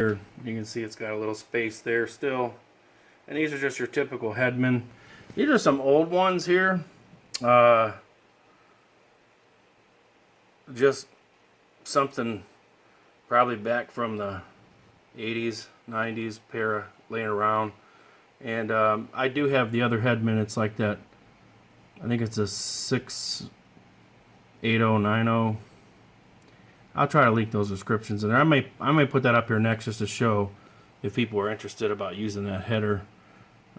You can see it's got a little space there still. And these are just your typical Hedman. These are some old ones here. Just something probably back from the 80s, 90s, pair laying around. And I do have the other Hedman. It's like that. I think it's a 68090. I'll try to link those descriptions in there. I may put that up here next just to show if people are interested about using that header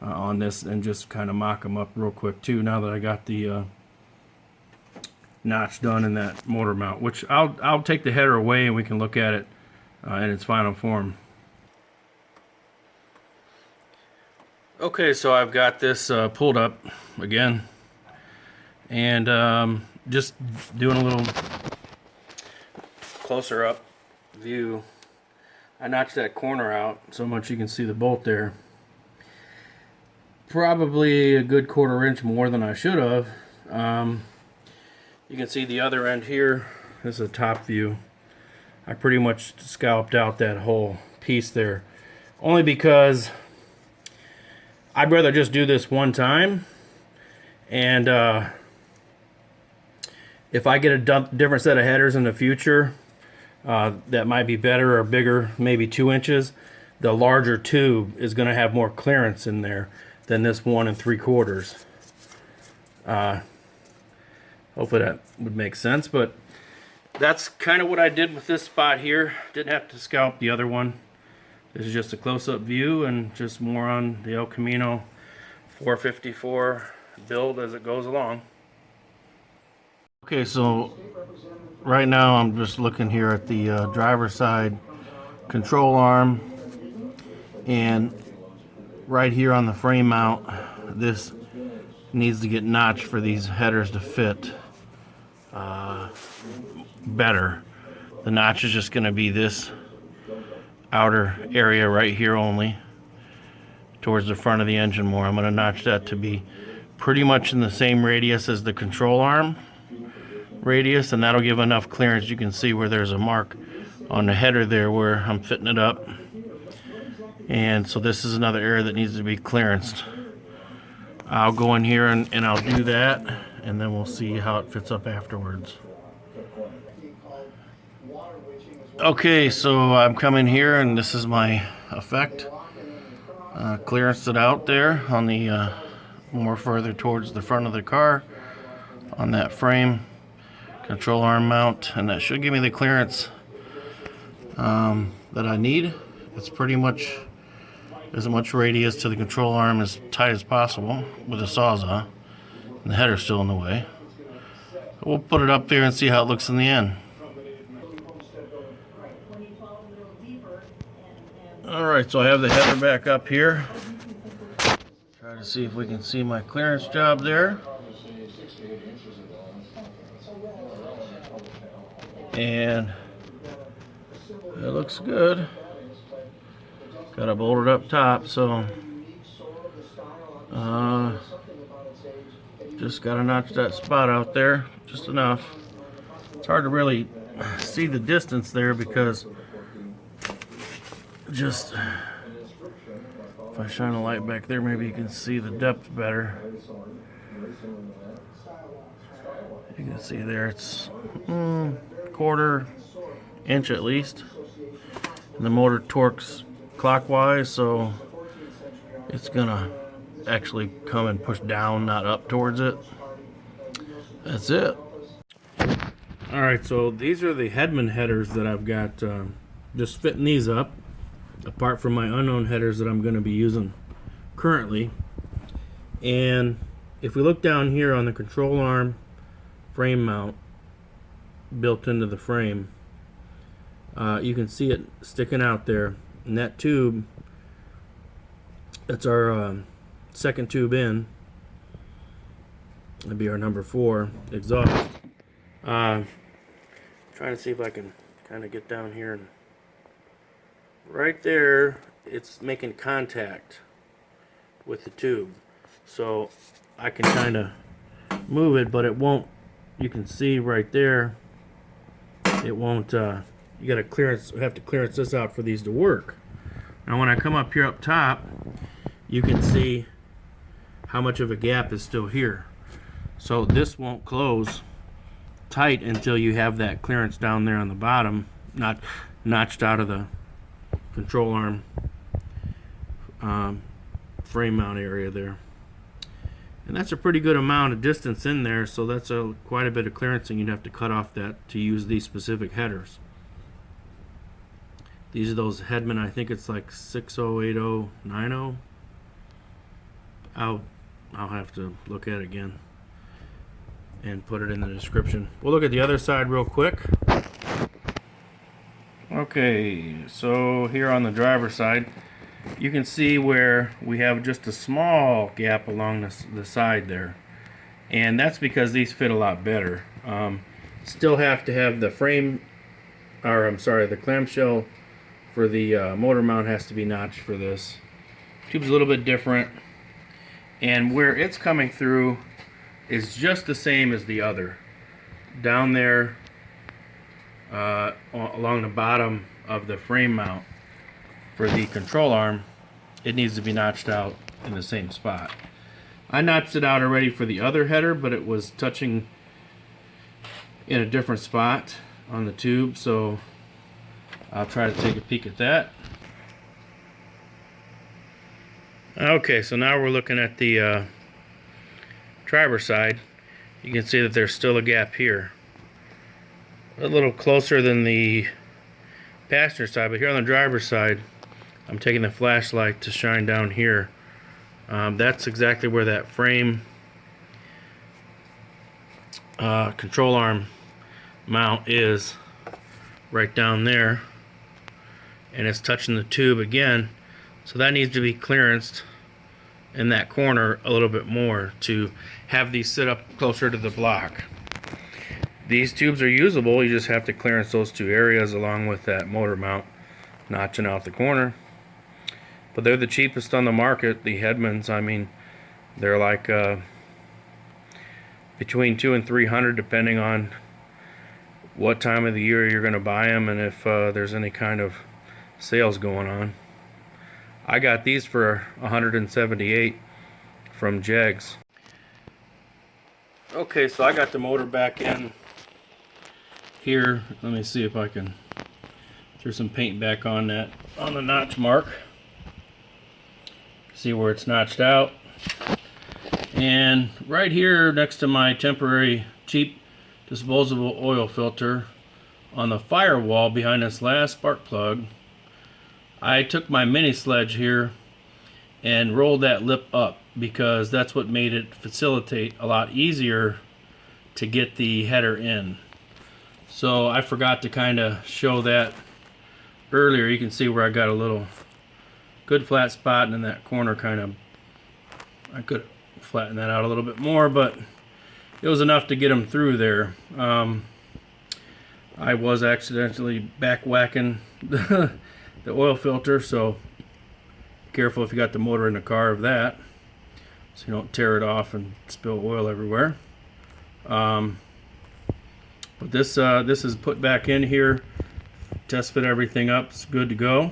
on this, and just kind of mock them up real quick too. Now that I got the notch done in that motor mount, which I'll take the header away and we can look at it in its final form. Okay, so I've got this pulled up again, and just doing a little closer up view. I notched that corner out so much you can see the bolt there. Probably a good 1/4 inch more than I should have. You can see the other end here. This is a top view. I pretty much scalped out that whole piece there, only because I'd rather just do this one time, and if I get a different set of headers in the future that might be better or bigger, maybe 2 inches, the larger tube is going to have more clearance in there than this 1 3/4. Hopefully that would make sense, but that's kind of what I did with this spot here. Didn't have to scalp the other one. This is just a close-up view and just more on the El Camino 454 build as it goes along. Okay, so right now I'm just looking here at the driver's side control arm, and right here on the frame mount, this needs to get notched for these headers to fit better. The notch is just going to be this outer area right here only, towards the front of the engine more. I'm going to notch that to be pretty much in the same radius as the control arm radius, and that'll give enough clearance. You can see where there's a mark on the header there where I'm fitting it up, and so this is another area that needs to be clearanced. I'll go in here and I'll do that, and then we'll see how it fits up afterwards. Okay, so I'm coming here, and this is my effect. Clearanced it out there on the more further towards the front of the car on that frame control arm mount, and that should give me the clearance that I need. It's pretty much as much radius to the control arm as tight as possible with a sawzall, and the header's still in the way. We'll put it up there and see how it looks in the end. Alright, so I have the header back up here. Try to see if we can see my clearance job there. And it looks good. Got it bolted up top, so just gotta notch that spot out there just enough. It's hard to really see the distance there because just if I shine a light back there, maybe you can see the depth better. You can see there it's 1/4 inch at least, and the motor torques clockwise, so it's gonna actually come and push down, not up towards it. That's it. Alright, so these are the Hedman headers that I've got, just fitting these up, apart from my unknown headers that I'm going to be using currently. And if we look down here on the control arm frame mount built into the frame, you can see it sticking out there, and that tube, that's our second tube in. That'd be our number 4 exhaust. Trying to see if I can kind of get down here, and right there it's making contact with the tube, so I can kind of move it, but it won't. You can see right there it won't you got to have to clearance this out for these to work. Now when I come up here up top, you can see how much of a gap is still here. So this won't close tight until you have that clearance down there on the bottom, not notched out of the control arm frame mount area there. And that's a pretty good amount of distance in there, so that's quite a bit of clearancing you'd have to cut off that to use these specific headers. These are those Hedman, I think it's like 608090. I'll have to look at it again and put it in the description. We'll look at the other side real quick. Okay, so here on the driver's side, you can see where we have just a small gap along the side there, and that's because these fit a lot better. Still have to have the frame, or I'm sorry, the clamshell for the motor mount has to be notched for this. Tube's a little bit different, and where it's coming through is just the same as the other. Down there along the bottom of the frame mount for the control arm, it needs to be notched out in the same spot. I notched it out already for the other header, but it was touching in a different spot on the tube, so I'll try to take a peek at that. Okay, so now we're looking at the driver's side. You can see that there's still a gap here, a little closer than the passenger side, but here on the driver's side, I'm taking the flashlight to shine down here. That's exactly where that frame control arm mount is, right down there, and it's touching the tube again, so that needs to be clearanced in that corner a little bit more to have these sit up closer to the block. These tubes are usable, you just have to clearance those two areas along with that motor mount notching out the corner. But they're the cheapest on the market, the Hedmans. I mean, they're like between $200 and $300 depending on what time of the year you're going to buy them and if there's any kind of sales going on. I got these for $178 from Jegs. Okay, so I got the motor back in here. Let me see if I can throw some paint back on that, on the notch mark. See where it's notched out. And right here next to my temporary cheap disposable oil filter on the firewall behind this last spark plug, I took my mini sledge here and rolled that lip up because that's what made it facilitate a lot easier to get the header in. So I forgot to kind of show that earlier. You can see where I got a little good flat spot, and in that corner kind of, I could flatten that out a little bit more, but it was enough to get them through there. I was accidentally back whacking the oil filter, so be careful if you got the motor in the car of that, so you don't tear it off and spill oil everywhere. But this is put back in here, test fit everything up, it's good to go.